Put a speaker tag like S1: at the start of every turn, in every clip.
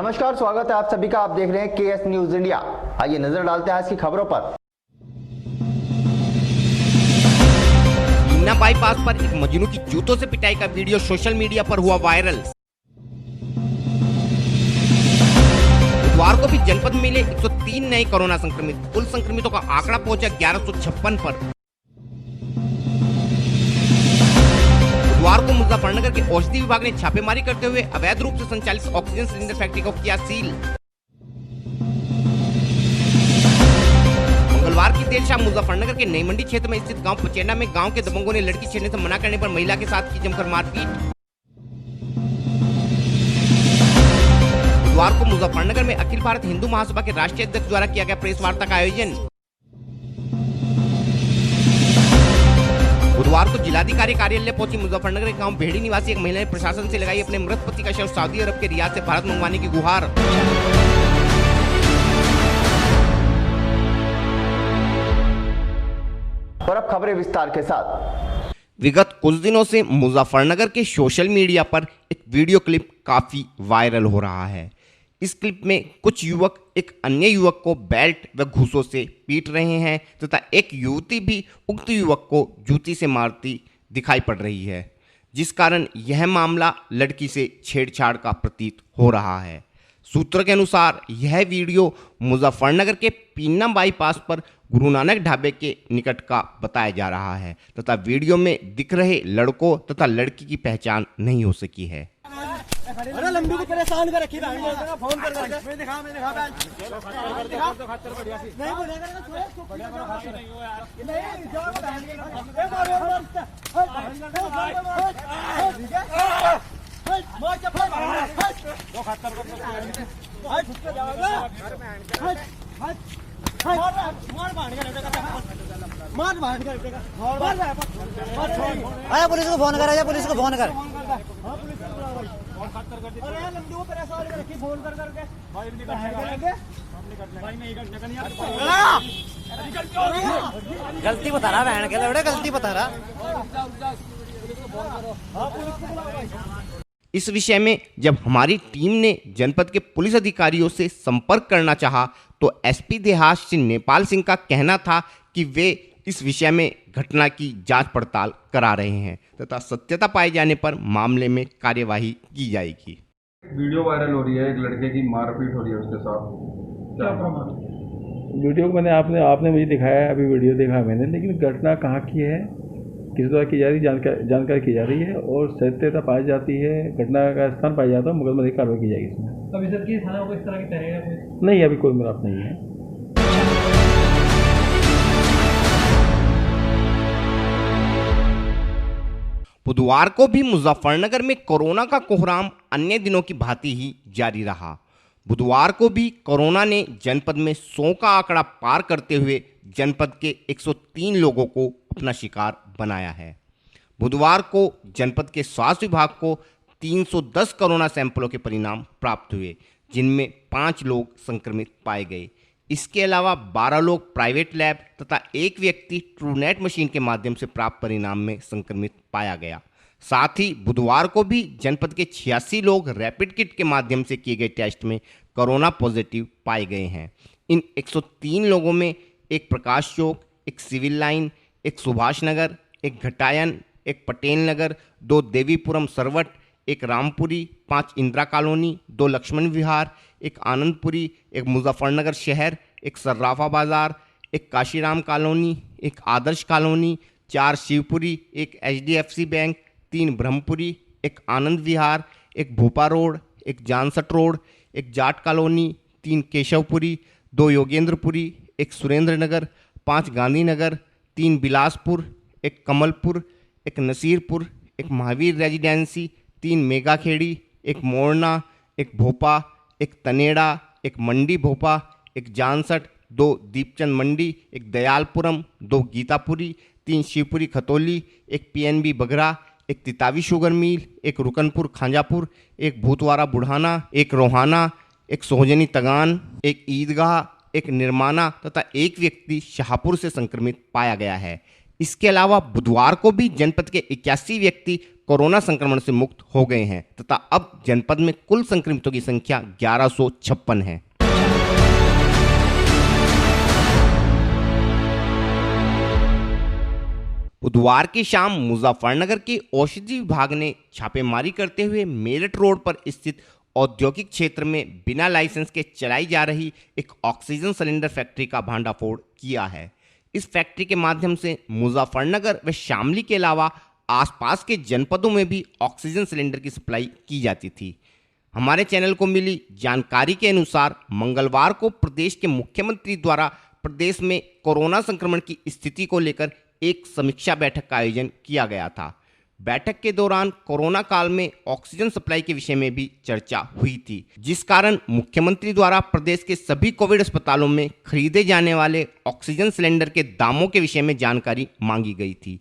S1: नमस्कार, स्वागत है आप सभी का। आप देख रहे हैं केएस न्यूज इंडिया। आइए नजर डालते हैं आज की खबरों पर।
S2: बीना बाईपास पर एक मजनू की जूतों से पिटाई का वीडियो सोशल मीडिया पर हुआ वायरल। बुधवार को भी जनपद में मिले 103 नए कोरोना संक्रमित। कुल संक्रमितों का आंकड़ा पहुंचा 1156 पर। बुधवार को मुजफ्फरनगर के औषधि विभाग ने छापेमारी करते हुए अवैध रूप से संचालित ऑक्सीजन सिलेंडर फैक्ट्री को किया सील। मंगलवार की देर शाम मुजफ्फरनगर के नई मंडी क्षेत्र में स्थित गांव पचेंडा में गांव के दबंगों ने लड़की छेड़ने से मना करने पर महिला के साथ की जमकर मारपीट। बुधवार को मुजफ्फरनगर में अखिल भारत हिंदू महासभा के राष्ट्रीय अध्यक्ष द्वारा किया गया प्रेस वार्ता का आयोजन। बुधवार को जिलाधिकारी कार्यालय पहुंची मुजफ्फरनगर के गांव भेड़ी निवासी एक महिला ने प्रशासन से लगाई अपने मृत पति का शव सऊदी अरब के रियाद से भारत मंगवाने की गुहार।
S1: और अब खबरें विस्तार के साथ।
S2: विगत कुछ दिनों से मुजफ्फरनगर के सोशल मीडिया पर एक वीडियो क्लिप काफी वायरल हो रहा है। इस क्लिप में कुछ युवक एक अन्य युवक को बेल्ट व घूंसों से पीट रहे हैं तथा एक युवती भी उक्त युवक को जूती से मारती दिखाई पड़ रही है, जिस कारण यह मामला लड़की से छेड़छाड़ का प्रतीत हो रहा है। सूत्र के अनुसार यह वीडियो मुजफ्फरनगर के पीना बाईपास पर गुरु नानक ढाबे के निकट का बताया जा रहा है तथा वीडियो में दिख रहे लड़कों तथा लड़की की पहचान नहीं हो सकी है।
S3: अरे लंबी को परेशान कर रखी है, फोन कर करके मैं दिखा नहीं बोलेगा बढ़िया करो खातिर नहीं हो यार, नहीं जाओ बहन के ए मारो मार के फोन वो खातर को हाय घुस के जाओगे हाय मार मार के बेटा मार मार के बेटा आया पुलिस को फोन कर, आया पुलिस को फोन कर। हां पुलिस अरे लंबी को परेशान कर रखी फोन कर करके भाई भाई नहीं गलती बता रहा बहन के लड़े, गलती बता रहा।
S2: इस विषय में जब हमारी टीम ने जनपद के पुलिस अधिकारियों से संपर्क करना चाहा तो एसपी देहात श्री नेपाल सिंह का कहना था कि वे इस विषय में घटना की जांच पड़ताल करा रहे हैं तथा सत्यता पाए जाने पर मामले में कार्यवाही की जाएगी।
S4: वीडियो वायरल हो रही है, एक लड़के की मारपीट हो रही है उसके साथ। क्या
S5: वीडियो को मैंने आपने मुझे दिखाया है, अभी वीडियो देखा मैंने, लेकिन घटना कहाँ की है, किस द्वारा की जा रही जानकारी की जा रही है और सत्यता पाई जाती है, घटना का स्थान पाया जाता है, मुकदमा की कार्रवाई की जाएगी इसमें।
S3: अभी सर की थाना को इस तरह की तहरीर
S5: नहीं, अभी कोई मिलाप नहीं है।
S2: बुधवार को भी मुजफ्फरनगर में कोरोना का कोहराम अन्य दिनों की भांति ही जारी रहा। बुधवार को भी कोरोना ने जनपद में 100 का आंकड़ा पार करते हुए जनपद के 103 लोगों को अपना शिकार बनाया है। बुधवार को जनपद के स्वास्थ्य विभाग को 310 कोरोना सैंपलों के परिणाम प्राप्त हुए, जिनमें 5 लोग संक्रमित पाए गए। इसके अलावा 12 लोग प्राइवेट लैब तथा एक व्यक्ति ट्रूनेट मशीन के माध्यम से प्राप्त परिणाम में संक्रमित पाया गया। साथ ही बुधवार को भी जनपद के 86 लोग रैपिड किट के माध्यम से किए गए टेस्ट में कोरोना पॉजिटिव पाए गए हैं। इन 103 लोगों में एक प्रकाश चौक, एक सिविल लाइन, एक सुभाष नगर, एक घटायन, एक पटेल नगर, 2 देवीपुरम सरवट, एक रामपुरी, 5 इंदिरा कॉलोनी, 2 लक्ष्मण विहार, एक आनंदपुरी, एक मुजफ्फरनगर शहर, एक सर्राफा बाजार, एक काशीराम कॉलोनी, एक आदर्श कॉलोनी, 4 शिवपुरी, एक HDFC बैंक, 3 ब्रह्मपुरी, एक आनंद विहार, एक भोपा रोड, एक जानसठ रोड, एक जाट कॉलोनी, 3 केशवपुरी, 2 योगेंद्रपुरी, एक सुरेंद्र नगर, 5 गांधीनगर, 3 बिलासपुर, एक कमलपुर, एक नसीरपुर, एक महावीर रेजिडेंसी, 3 मेगाखेड़ी, एक मोरना, एक भोपा, एक तनेड़ा, एक मंडी भोपा, एक जानसठ, 2 दीपचंद मंडी, एक दयालपुरम, 2 गीतापुरी, 3 शिवपुरी खतौली, एक PNB बगरा, एक तितावी शुगर मिल, एक रुकनपुर खांजापुर, एक भूतवारा बुढ़ाना, एक रोहाना, एक सोहजनी तगान, एक ईदगाह, एक निर्माना तथा एक व्यक्ति शाहपुर से संक्रमित पाया गया है। इसके अलावा बुधवार को भी जनपद के 81 व्यक्ति कोरोना संक्रमण से मुक्त हो गए हैं तथा अब जनपद में कुल संक्रमितों की संख्या 1156 है। बुधवार की शाम मुजफ्फरनगर के औषधि विभाग ने छापेमारी करते हुए मेरठ रोड पर स्थित औद्योगिक क्षेत्र में बिना लाइसेंस के चलाई जा रही एक ऑक्सीजन सिलेंडर फैक्ट्री का भंडाफोड़ किया है। इस फैक्ट्री के माध्यम से मुजफ्फरनगर व शामली के अलावा आसपास के जनपदों में भी ऑक्सीजन सिलेंडर की सप्लाई की जाती थी। हमारे चैनल को मिली जानकारी के अनुसार मंगलवार को प्रदेश के मुख्यमंत्री द्वारा प्रदेश में कोरोना संक्रमण की स्थिति को लेकर एक समीक्षा बैठक का आयोजन किया गया था। बैठक के दौरान कोरोना काल में ऑक्सीजन सप्लाई के विषय में भी चर्चा हुई थी, जिस कारण मुख्यमंत्री द्वारा प्रदेश के सभी कोविड अस्पतालों में खरीदे जाने वाले ऑक्सीजन सिलेंडर के दामों के विषय में जानकारी मांगी गई थी।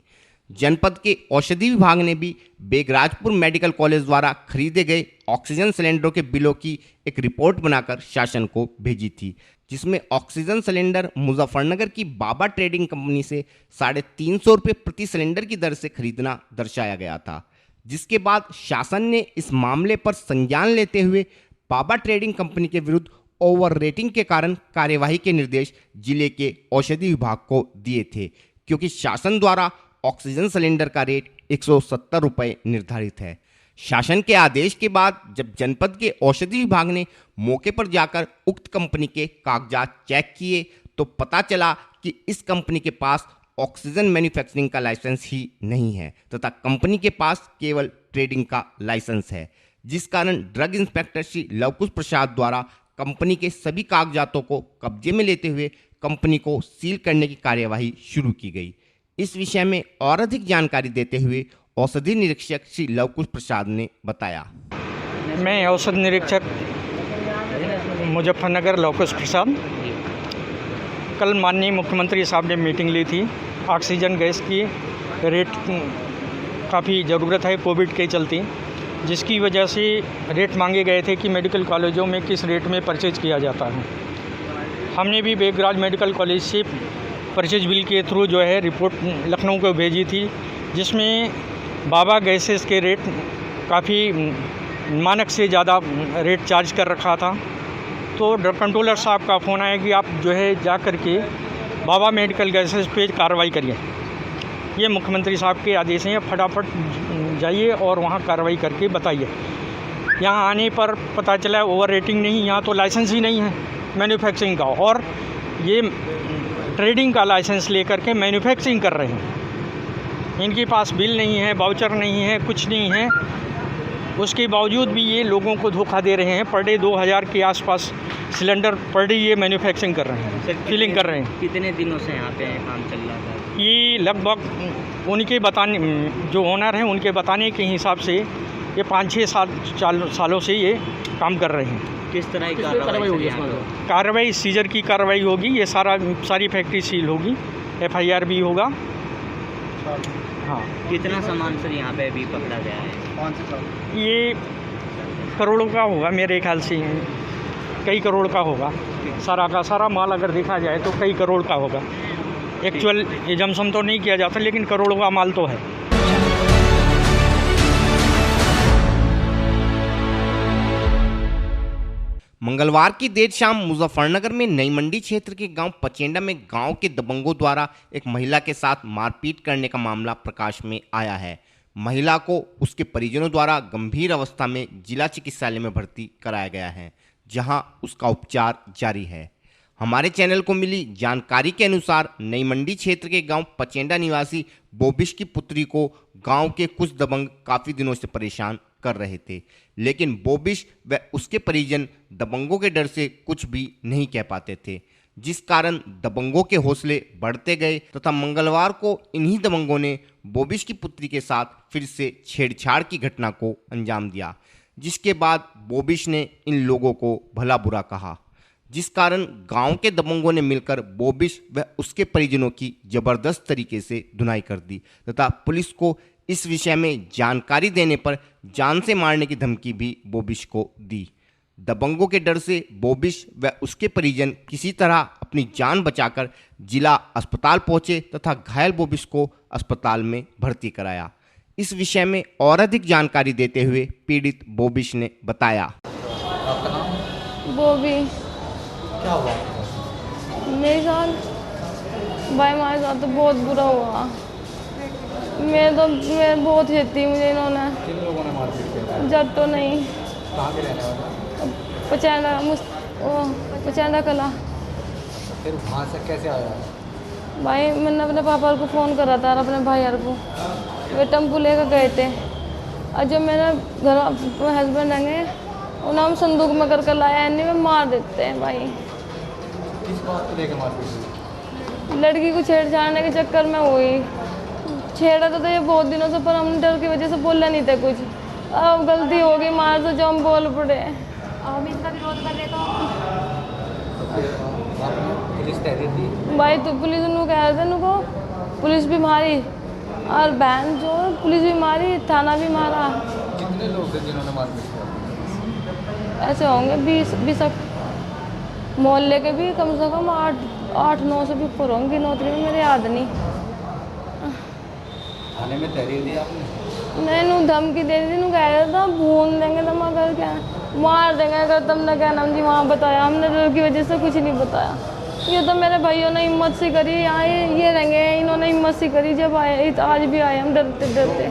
S2: जनपद के औषधि विभाग ने भी बेगराजपुर मेडिकल कॉलेज द्वारा खरीदे गए ऑक्सीजन सिलेंडरों के बिलों की एक रिपोर्ट बनाकर शासन को भेजी थी, जिसमें ऑक्सीजन सिलेंडर मुजफ्फरनगर की बाबा ट्रेडिंग कंपनी से 350 रुपये प्रति सिलेंडर की दर से खरीदना दर्शाया गया था। जिसके बाद शासन ने इस मामले पर संज्ञान लेते हुए बाबा ट्रेडिंग कंपनी के विरुद्ध ओवर रेटिंग के कारण कार्यवाही के निर्देश जिले के औषधि विभाग को दिए थे, क्योंकि शासन द्वारा ऑक्सीजन सिलेंडर का रेट 170 रुपये निर्धारित है। शासन के आदेश के बाद जब जनपद के औषधि विभाग ने मौके पर जाकर उक्त कंपनी के कागजात चेक किए तो पता चला कि इस कंपनी के पास ऑक्सीजन मैन्युफैक्चरिंग का लाइसेंस ही नहीं है तथा कंपनी के पास केवल ट्रेडिंग का लाइसेंस है, जिस कारण ड्रग इंस्पेक्टर श्री लवकुश प्रसाद द्वारा कंपनी के सभी कागजातों को कब्जे में लेते हुए कंपनी को सील करने की कार्यवाही शुरू की गई। इस विषय में और अधिक जानकारी देते हुए औषधि निरीक्षक श्री लवकुश प्रसाद ने बताया।
S6: मैं औषध निरीक्षक मुजफ्फरनगर लवकुश प्रसाद। कल माननीय मुख्यमंत्री साहब ने मीटिंग ली थी। ऑक्सीजन गैस की रेट काफ़ी ज़रूरत है कोविड के चलते, जिसकी वजह से रेट मांगे गए थे कि मेडिकल कॉलेजों में किस रेट में परचेज किया जाता है। हमने भी बेगराज मेडिकल कॉलेज से परचेज बिल के थ्रू जो है रिपोर्ट लखनऊ को भेजी थी, जिसमें बाबा गैसेस के रेट काफ़ी मानक से ज़्यादा रेट चार्ज कर रखा था। तो ड्रग कंट्रोलर साहब का फ़ोन आया कि आप जो है जा कर के बाबा मेडिकल गैसेस पे कार्रवाई करिए। ये मुख्यमंत्री साहब के आदेश हैं, फटाफट जाइए और वहाँ कार्रवाई करके बताइए। यहाँ आने पर पता चला ओवर रेटिंग नहीं, यहाँ तो लाइसेंस ही नहीं है मैन्युफैक्चरिंग का, और ये ट्रेडिंग का लाइसेंस लेकर के मैन्युफैक्चरिंग कर रहे हैं। इनके पास बिल नहीं है, वाउचर नहीं है, कुछ नहीं है। उसके बावजूद भी ये लोगों को धोखा दे रहे हैं। पर डे 2000 के आसपास सिलेंडर पर डे ये मैन्युफैक्चरिंग कर रहे हैं, फिलिंग कर रहे हैं।
S7: कितने दिनों से यहाँ पे काम चल रहा था?
S6: ये लगभग उनके बताने, जो ओनर हैं उनके बताने के हिसाब से ये 5-6 सालों से ये काम कर रहे हैं।
S7: किस तरह की कार्रवाई होगी?
S6: कार्रवाई सीजर की कार्रवाई होगी। ये सारी फैक्ट्री सील होगी, FIR भी होगा। हाँ।
S7: कितना सामान सर यहाँ पे अभी पकड़ा गया है?
S6: ये करोड़ों का होगा मेरे ख्याल से, कई करोड़ का होगा। सारा का सारा माल अगर देखा जाए तो कई करोड़ का होगा। एक्चुअल एजम्पशन तो नहीं किया जाता, लेकिन करोड़ों का माल तो है।
S2: मंगलवार की देर शाम मुजफ्फरनगर में नई मंडी क्षेत्र के गांव पचेंडा में गांव के दबंगों द्वारा एक महिला के साथ मारपीट करने का मामला प्रकाश में आया है। महिला को उसके परिजनों द्वारा गंभीर अवस्था में जिला चिकित्सालय में भर्ती कराया गया है, जहां उसका उपचार जारी है। हमारे चैनल को मिली जानकारी के अनुसार नई मंडी क्षेत्र के गांव पचेंडा निवासी बोबिश की पुत्री को गांव के कुछ दबंग काफ़ी दिनों से परेशान कर रहे थे, लेकिन बोबिश व उसके परिजन दबंगों के डर से कुछ भी नहीं कह पाते थे, जिस कारण दबंगों के हौसले बढ़ते गए तथा मंगलवार को इन्हीं दबंगों ने बोबिश की पुत्री के साथ फिर से छेड़छाड़ की घटना को अंजाम दिया, जिसके बाद बोबिश ने इन लोगों को भला बुरा कहा, जिस कारण गांव के दबंगों ने मिलकर बोबिश व उसके परिजनों की जबरदस्त तरीके से धुनाई कर दी तथा पुलिस को इस विषय में जानकारी देने पर जान से मारने की धमकी भी बोबिश को दी। दबंगों के डर से बोबिश व उसके परिजन किसी तरह अपनी जान बचाकर जिला अस्पताल पहुंचे तथा घायल बोबिश को अस्पताल में भर्ती कराया। इस विषय में और अधिक जानकारी देते हुए पीड़ित बोबिश ने बताया।
S8: बोबी
S3: क्या हुआ?
S8: मेरे साथ भाई हमारे साथ तो बहुत बुरा हुआ। मैं बहुत खेती मुझे इन्होंने।
S3: किन लोगों ने मारपीट किया?
S8: जब तो नहीं
S3: कहाँ के रहने वाले?
S8: पचैंदा कला।
S3: फिर वहाँ से कैसे आया?
S8: भाई मैंने अपने पापा को फ़ोन करा था और अपने भाई को, वे टेम्पो लेकर गए थे। और जब मेरे घर हस्बैंड आएंगे उन्हें हम संदूक में करके लाया, इन्हें में मार देते हैं भाई।
S3: किस बात को लेकर मारपीट हुई?
S8: लड़की को छेड़छाड़ने के चक्कर में हुई। छेड़ा तो ये बहुत दिनों से, पर हम डर की वजह से बोले नहीं थे कुछ। अब गलती हो गई, मार तो जो हम बोल पड़े।
S9: हम इसका विरोध कर रहे तो
S3: आपने पुलिस तहरीर दी?
S8: भाई तो पुलिस को कह रहे थे उनको, पुलिस भी मारी और बहन जो पुलिस भी मारी, थाना भी मारा।
S3: कितने लोग थे जिन्होंने मारपीट किया?
S8: ऐसे होंगे 20 मोहल्ले के भी कम से कम 8-9 से भी ऊपर होंगे। नौकरी में मेरे याद नहीं।
S3: थाने में तहरीर दी आपने?
S8: नहीं, धमकी दे दी, कह रहा था भून देंगे तुम, अगर क्या मार देंगे अगर तुमने क्या नाम जी वहाँ बताया। हमने डर की वजह से कुछ नहीं बताया। ये तो मेरे भाइयों ने हिम्मत सी करी, यहाँ ये रहेंगे, इन्होंने हिम्मत सी करी। जब आए तो आज भी आए हम डरते डरते।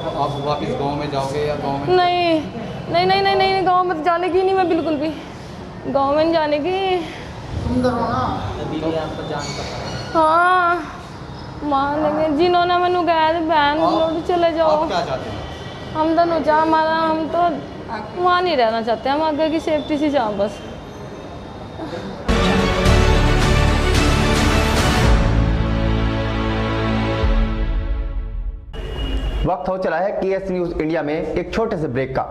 S3: आप वापस गांव में जाओगे या गांव में?
S8: नहीं, गांव में तो जाने की नहीं, मैं बिल्कुल भी गांव में नहीं जाने की। हाँ मान लेंगे, जिन्होंने मैंने कहा था बहन लोग चले जाओ।
S3: आप क्या चाहते हैं?
S8: हम दोनों चाह हमारा, हम तो वहाँ नहीं रहना चाहते, हम आगे की सेफ्टी से चाह बस।
S1: वक्त हो चला है केएस न्यूज इंडिया में एक छोटे से ब्रेक का।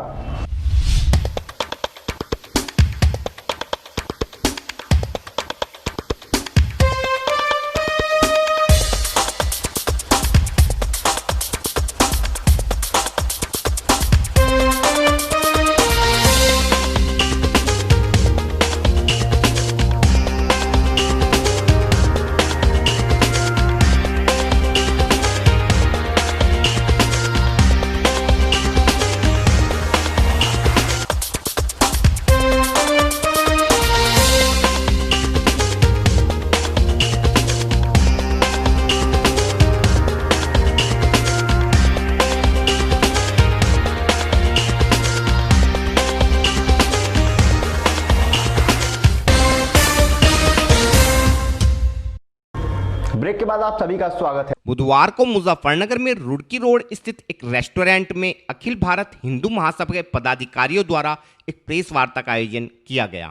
S1: ब्रेक के बाद आप सभी का स्वागत है।
S2: बुधवार को मुजफ्फरनगर में रुड़की रोड स्थित एक रेस्टोरेंट में अखिल भारत हिंदू महासभा के पदाधिकारियों द्वारा एक प्रेस वार्ता का आयोजन किया गया।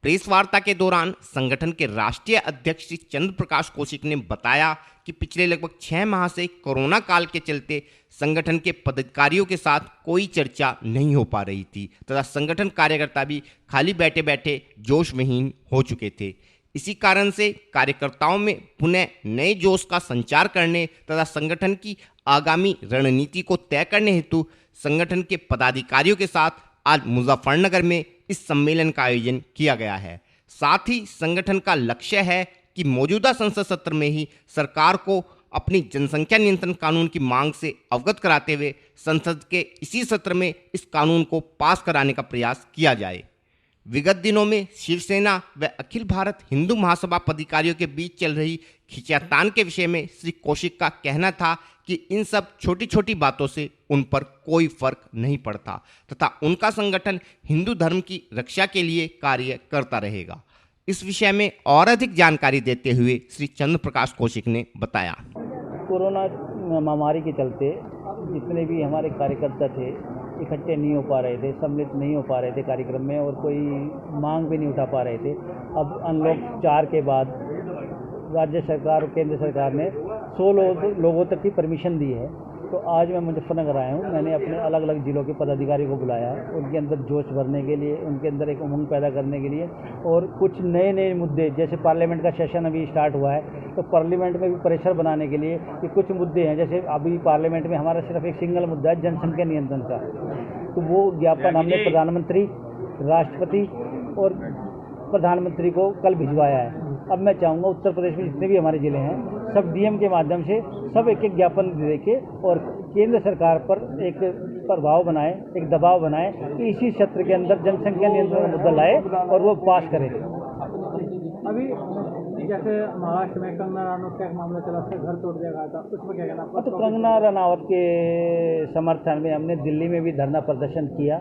S2: प्रेस वार्ता के दौरान संगठन के राष्ट्रीय अध्यक्ष श्री चंद्र प्रकाश कौशिक ने बताया कि पिछले लगभग 6 माह से कोरोना काल के चलते संगठन के पदाधिकारियों के साथ कोई चर्चा नहीं हो पा रही थी तथा संगठन कार्यकर्ता भी खाली बैठे बैठे जोशविहीन हो चुके थे। इसी कारण से कार्यकर्ताओं में पुनः नए जोश का संचार करने तथा संगठन की आगामी रणनीति को तय करने हेतु संगठन के पदाधिकारियों के साथ आज मुजफ्फरनगर में इस सम्मेलन का आयोजन किया गया है। साथ ही संगठन का लक्ष्य है कि मौजूदा संसद सत्र में ही सरकार को अपनी जनसंख्या नियंत्रण कानून की मांग से अवगत कराते हुए संसद के इसी सत्र में इस कानून को पास कराने का प्रयास किया जाए। विगत दिनों में शिवसेना व अखिल भारत हिंदू महासभा पदाधिकारियों के बीच चल रही खींचातान के विषय में श्री कौशिक का कहना था कि इन सब छोटी छोटी बातों से उन पर कोई फर्क नहीं पड़ता तथा उनका संगठन हिंदू धर्म की रक्षा के लिए कार्य करता रहेगा। इस विषय में और अधिक जानकारी देते हुए श्री चंद्र प्रकाश कौशिक ने बताया।
S10: कोरोना महामारी के चलते जितने भी हमारे कार्यकर्ता थे इकट्ठे नहीं हो पा रहे थे, सम्मिलित नहीं हो पा रहे थे कार्यक्रम में और कोई मांग भी नहीं उठा पा रहे थे। अब अनलॉक 4 के बाद राज्य सरकार और केंद्र सरकार ने 100 लोगों तक की परमिशन दी है। तो आज मैं मुजफ्फरनगर आया हूँ। मैंने अपने अलग अलग ज़िलों के पदाधिकारियों को बुलाया है, उनके अंदर जोश भरने के लिए, उनके अंदर एक उमंग पैदा करने के लिए और कुछ नए नए मुद्दे, जैसे पार्लियामेंट का सेशन अभी स्टार्ट हुआ है तो पार्लियामेंट में भी प्रेशर बनाने के लिए कि कुछ मुद्दे हैं। जैसे अभी पार्लियामेंट में हमारा सिर्फ एक सिंगल मुद्दा है जनसंख्या नियंत्रण का। तो वो ज्ञापन हमने प्रधानमंत्री, राष्ट्रपति और प्रधानमंत्री को कल भिजवाया है। अब मैं चाहूँगा उत्तर प्रदेश में जितने भी हमारे ज़िले हैं सब डीएम के माध्यम से सब एक एक ज्ञापन दे के और केंद्र सरकार पर एक प्रभाव बनाए, एक दबाव बनाए कि इसी क्षेत्र के अंदर जनसंख्या नियंत्रण का मुद्दा लाए और वो पास करें।
S3: अभी जैसे महाराष्ट्र में कंगना रनौत का एक मामला चला, उसका घर तोड़ दिया गया था, उसमें क्या कहना?
S10: तो कंगना रनौत के समर्थन में हमने दिल्ली में भी धरना प्रदर्शन किया,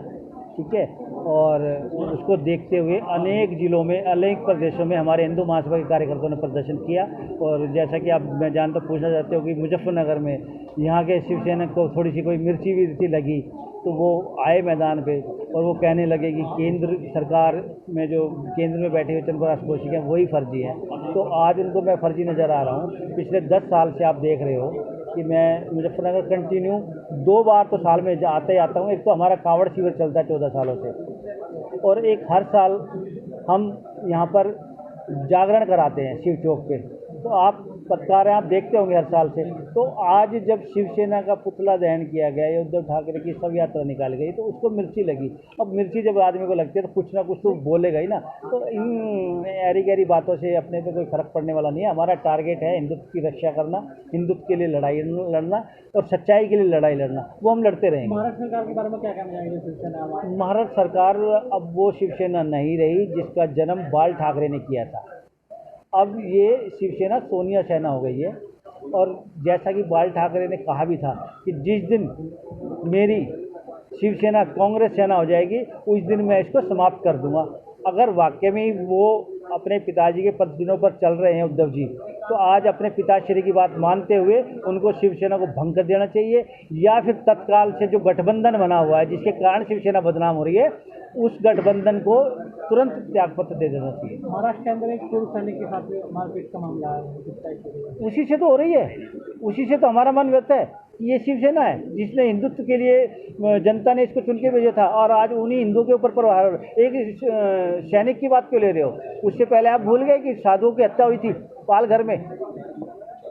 S10: ठीक है, और उसको देखते हुए अनेक जिलों में, अनेक प्रदेशों में हमारे हिंदू महासभा के कार्यकर्ताओं ने प्रदर्शन किया। और जैसा कि आप मैं जानता पूछना चाहते हो कि मुजफ्फरनगर में यहाँ के शिवसेना को थोड़ी सी कोई मिर्ची विर्ची लगी तो वो आए मैदान पे और वो कहने लगे कि केंद्र सरकार में जो केंद्र में बैठे हुए चंद्रप्रकाश कौशिक हैं वही फर्जी हैं। तो आज उनको मैं फर्जी नज़र आ रहा हूँ। पिछले 10 साल से आप देख रहे हो कि मैं मुजफ्फरनगर कंटिन्यू 2 बार तो साल में आता ही आता हूँ। एक तो हमारा कांवड़ शिविर चलता है 14 सालों से, और एक हर साल हम यहाँ पर जागरण कराते हैं शिव चौक पे। तो आप पत्रकार हैं, आप देखते होंगे हर साल से। तो आज जब शिवसेना का पुतला दहन किया गया या उद्धव ठाकरे की शव यात्रा निकाली गई तो उसको मिर्ची लगी। अब मिर्ची जब आदमी को लगती है तो कुछ ना कुछ तो बोलेगा ही ना। तो इन ऐरी गहरी बातों से अपने पे कोई फर्क पड़ने वाला नहीं है। हमारा टारगेट है हिंदुत्व की रक्षा करना, हिंदुत्व के लिए लड़ाई लड़ना और सच्चाई के लिए लड़ाई लड़ना, वो हम लड़ते रहेंगे।
S3: महाराष्ट्र सरकार के बारे में क्या कहना चाहेंगे? शिवसेना
S10: महाराष्ट्र सरकार अब वो शिवसेना नहीं रही जिसका जन्म बाल ठाकरे ने किया था। अब ये शिवसेना सोनिया सेना हो गई है। और जैसा कि बाल ठाकरे ने कहा भी था कि जिस दिन मेरी शिवसेना कांग्रेस सेना हो जाएगी उस दिन मैं इसको समाप्त कर दूंगा। अगर वाकई में वो अपने पिताजी के पदचिन्हों पर चल रहे हैं उद्धव जी, तो आज अपने पिताश्री की बात मानते हुए उनको शिवसेना को भंग कर देना चाहिए, या फिर तत्काल से जो गठबंधन बना हुआ है जिसके कारण शिवसेना बदनाम हो रही है उस गठबंधन को तुरंत त्यागपत्र दे देना चाहिए।
S3: महाराष्ट्र के अंदर एक पूर्व सैनिक के साथ मारपीट का मामला है,
S10: उसी से तो हो रही है, उसी से तो हमारा मन व्यक्त है कि ये शिवसेना है जिसने हिंदुत्व के लिए जनता ने इसको चुन के भेजा था और आज उन्हीं हिंदुओं के ऊपर प्रहार। एक सैनिक की बात क्यों ले रहे हो? उससे पहले आप भूल गए कि साधुओं की हत्या हुई थी पालघर में।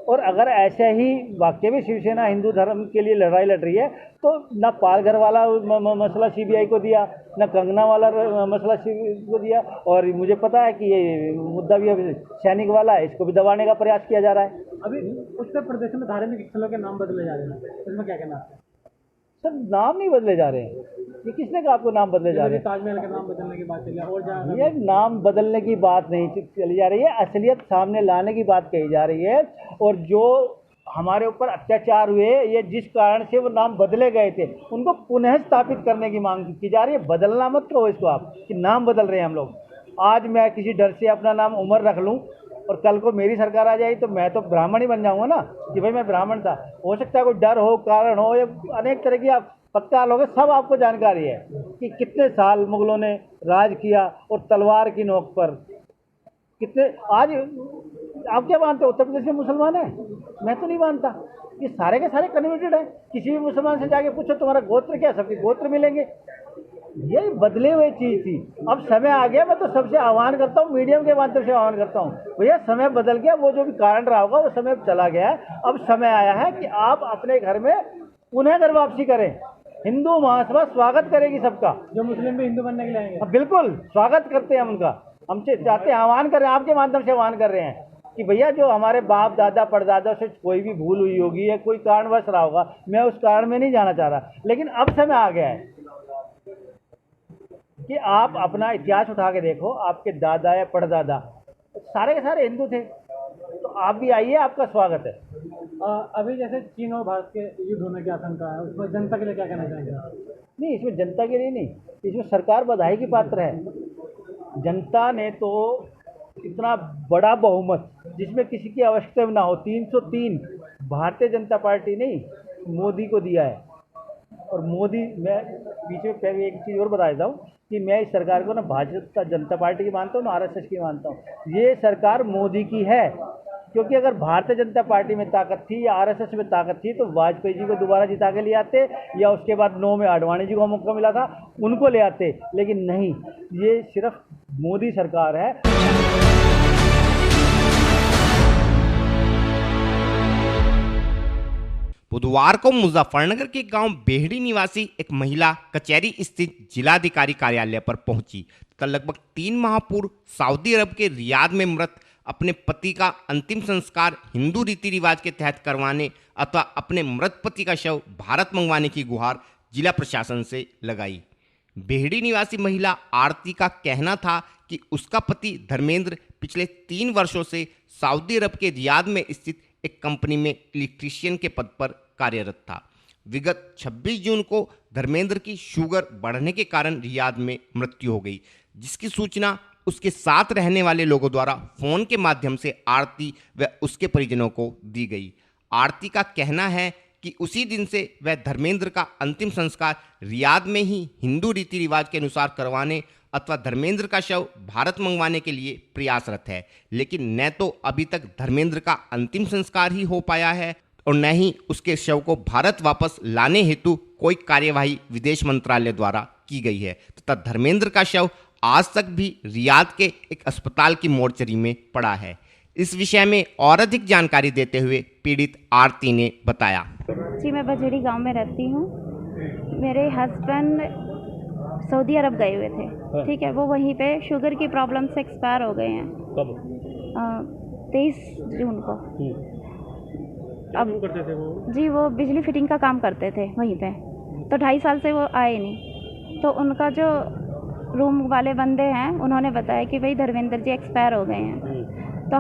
S10: और अगर ऐसे ही वाकई में शिवसेना हिंदू धर्म के लिए लड़ाई लड़ रही है तो न पालघर वाला मसला सीबीआई को दिया, न कंगना वाला मसला सीबीआई को दिया, और मुझे पता है कि ये मुद्दा भी अभी सैनिक वाला है, इसको भी दबाने का प्रयास किया जा रहा है।
S3: अभी उत्तर प्रदेश में धार्मिक स्थलों के नाम बदले जा रहे हैं, इसमें क्या कहना है?
S10: सर नाम नहीं बदले जा रहे हैं। ये किसने कहा आपको नाम बदले जा रहे हैं?
S3: ताजमहल का नाम बदलने की बात चली है और जहाँ
S10: ये नाम बदलने की बात नहीं चली जा रही है, असलियत सामने लाने की बात कही जा रही है। और जो हमारे ऊपर अत्याचार हुए, ये जिस कारण से वो नाम बदले गए थे उनको पुनः स्थापित करने की मांग की जा रही है। बदलना मत कहो इसको आप कि नाम बदल रहे हैं हम लोग। आज मैं किसी डर से अपना नाम उमर रख लूँ और कल को मेरी सरकार आ जाए तो मैं तो ब्राह्मण ही बन जाऊंगा ना कि भाई मैं ब्राह्मण था। हो सकता है कोई डर हो, कारण हो, या अनेक तरह की आप पत्रकार लोग सब आपको जानकारी है कि कितने साल मुगलों ने राज किया और तलवार की नोक पर कितने। आज आप क्या मानते हो उत्तर प्रदेश में मुसलमान है? मैं तो नहीं मानता। ये सारे के सारे कन्वर्टेड हैं। किसी भी मुसलमान से जाके पूछो तुम्हारा गोत्र क्या, सबके गोत्र मिलेंगे। ये बदले हुए चीज़ थी। अब समय आ गया, मैं तो सबसे आह्वान करता हूँ, मीडियम के माध्यम से आह्वान करता हूँ, भैया समय बदल गया, वो जो भी कारण रहा होगा वो समय चला गया है। अब समय आया है कि आप अपने घर में पुनः घर वापसी करें। हिंदू महासभा स्वागत करेगी सबका।
S3: जो मुस्लिम भी हिंदू बनने के लिए आएंगे,
S10: बिल्कुल स्वागत करते हैं हम उनका। हम चाहते हैं, आह्वान कर रहे हैं, आपके माध्यम से आह्वान कर रहे हैं कि भैया जो हमारे बाप दादा परदादा से कोई भी भूल हुई होगी या कोई कारणवश रहा होगा, मैं उस कारण में नहीं जाना चाह रहा, लेकिन अब समय आ गया है कि आप अपना इतिहास उठा के देखो। आपके दादा या परदादा सारे के सारे हिंदू थे, तो आप भी आइए, आपका स्वागत है।
S3: अभी जैसे चीन और भारत के युद्ध होने की आशंका है, उसमें जनता के लिए क्या कहना चाहेंगे?
S10: नहीं, इसमें जनता के लिए नहीं, इसमें सरकार बधाई की पात्र है। जनता ने तो इतना बड़ा बहुमत जिसमें किसी की आवश्यकता ना हो, 303 भारतीय जनता पार्टी नहीं मोदी को दिया है। और मोदी, मैं बीच में पहले एक चीज़ और बता देता हूँ कि मैं इस सरकार को ना भारतीय जनता पार्टी की मानता हूँ, ना आरएसएस की मानता हूँ। ये सरकार मोदी की है, क्योंकि अगर भारतीय जनता पार्टी में ताकत थी या आरएसएस में ताकत थी तो वाजपेयी जी को दोबारा जिता के ले आते, या उसके बाद 9 में आडवाणी जी को मौका मिला था उनको ले आते। लेकिन नहीं, ये सिर्फ मोदी सरकार है।
S2: बुधवार को मुजफ्फरनगर के गांव बेहड़ी निवासी एक महिला कचहरी स्थित जिलाधिकारी कार्यालय पर पहुंची तथा लगभग 3 माह पूर्व सऊदी अरब के रियाद में मृत अपने पति का अंतिम संस्कार हिंदू रीति रिवाज के तहत करवाने अथवा अपने मृत पति का शव भारत मंगवाने की गुहार जिला प्रशासन से लगाई। बेहड़ी निवासी महिला आरती का कहना था कि उसका पति धर्मेंद्र पिछले 3 वर्षों से सऊदी अरब के रियाद में स्थित एक कंपनी में इलेक्ट्रीशियन के पद पर कार्यरत था। विगत 26 जून को धर्मेंद्र की शुगर बढ़ने के कारण रियाद में मृत्यु हो गई, जिसकी सूचना उसके साथ रहने वाले लोगों द्वारा फोन के माध्यम से आरती व उसके परिजनों को दी गई। आरती का कहना है कि उसी दिन से वह धर्मेंद्र का अंतिम संस्कार रियाद में ही हिंदू रीति रिवाज के अनुसार करवाने अथवा धर्मेंद्र का शव भारत मंगवाने के लिए प्रयासरत है, लेकिन न तो अभी तक धर्मेंद्र का अंतिम संस्कार ही हो पाया है और न ही उसके शव को भारत वापस लाने हेतु कोई कार्यवाही विदेश मंत्रालय द्वारा की गई है तथा धर्मेंद्र का शव आज तक भी रियाद के एक अस्पताल की मोर्चरी में पड़ा है। इस विषय में और अधिक जानकारी देते हुए पीड़ित आरती ने बताया।
S9: जी, मैं बजेड़ी गांव में रहती हूँ। मेरे हस्बैंड सऊदी अरब गए हुए थे, ठीक है। वो वहीं पे शुगर की प्रॉब्लम से एक्सपायर हो गए हैं।
S5: कब?
S9: 23 जून को।
S5: अब करते थे वो?
S9: जी, वो बिजली फिटिंग का काम करते थे वहीं पे, तो 2.5 साल से वो आए नहीं। तो उनका जो रूम वाले बंदे हैं उन्होंने बताया कि भाई धर्मेंद्र जी एक्सपायर हो गए हैं। तो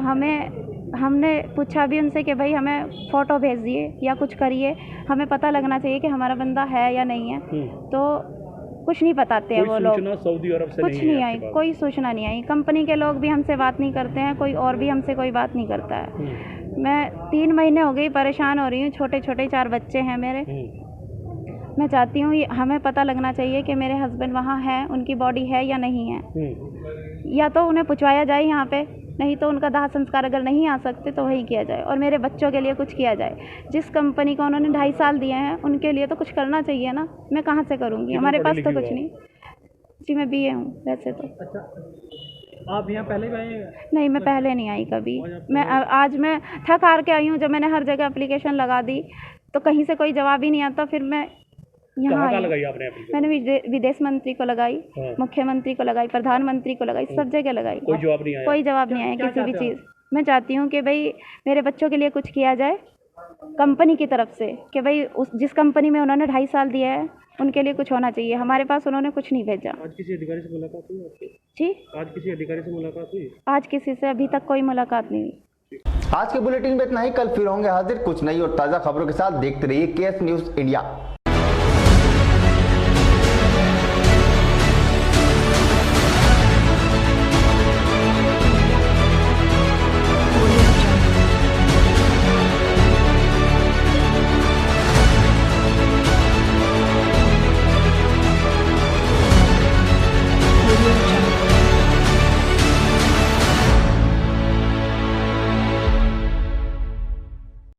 S9: हमने पूछा भी उनसे कि भाई हमें फ़ोटो भेज दिए या कुछ करिए, हमें पता लगना चाहिए कि हमारा बंदा है या नहीं है। तो कुछ नहीं बताते हैं वो लोग,
S5: सऊदी अरब से
S9: कुछ नहीं आई, कोई सूचना नहीं आई। कंपनी के लोग भी हमसे बात नहीं करते हैं, कोई और भी हमसे कोई बात नहीं करता है। मैं 3 महीने हो गई परेशान हो रही हूँ। छोटे छोटे 4 बच्चे हैं मेरे। मैं चाहती हूँ हमें पता लगना चाहिए कि मेरे हस्बैंड वहाँ हैं, उनकी बॉडी है या नहीं है। या तो उन्हें पहुँचवाया जाए यहाँ पे, नहीं तो उनका दाह संस्कार अगर नहीं आ सकते तो वही किया जाए और मेरे बच्चों के लिए कुछ किया जाए। जिस कंपनी को उन्होंने 2.5 साल दिए हैं उनके लिए तो कुछ करना चाहिए ना। मैं कहाँ से करूँगी, हमारे पास तो कुछ नहीं। जी, मैं BA हूँ वैसे तो।
S5: अच्छा, आप यहाँ पहले भी आए हैं?
S9: नहीं, मैं पहले नहीं आई कभी। आज मैं थक हार के आई हूँ। जब मैंने हर जगह एप्लीकेशन लगा दी तो कहीं से कोई जवाब ही नहीं आता। फिर मैं यहाँ आई।
S5: लगाई आपने एप्लीकेशन?
S9: मैंने विदेश मंत्री को लगाई, मुख्यमंत्री को लगाई, प्रधानमंत्री को लगाई, सब जगह लगाई।
S5: कोई जवाब नहीं आया?
S9: कोई जवाब नहीं आया किसी भी चीज़। मैं चाहती हूँ कि भाई मेरे बच्चों के लिए कुछ किया जाए कंपनी की तरफ से, कि भाई जिस कंपनी में उन्होंने 2.5 साल दिया है उनके लिए कुछ होना चाहिए। हमारे पास उन्होंने कुछ नहीं भेजा।
S5: आज किसी अधिकारी से मुलाकात हुई आपकी?
S9: जी,
S5: आज किसी अधिकारी से मुलाकात हुई?
S9: आज किसी से अभी तक कोई मुलाकात नहीं हुई।
S1: आज के बुलेटिन में इतना ही। कल फिर होंगे हाजिर कुछ नई और ताज़ा खबरों के साथ। देखते रहिए KS न्यूज़ इंडिया।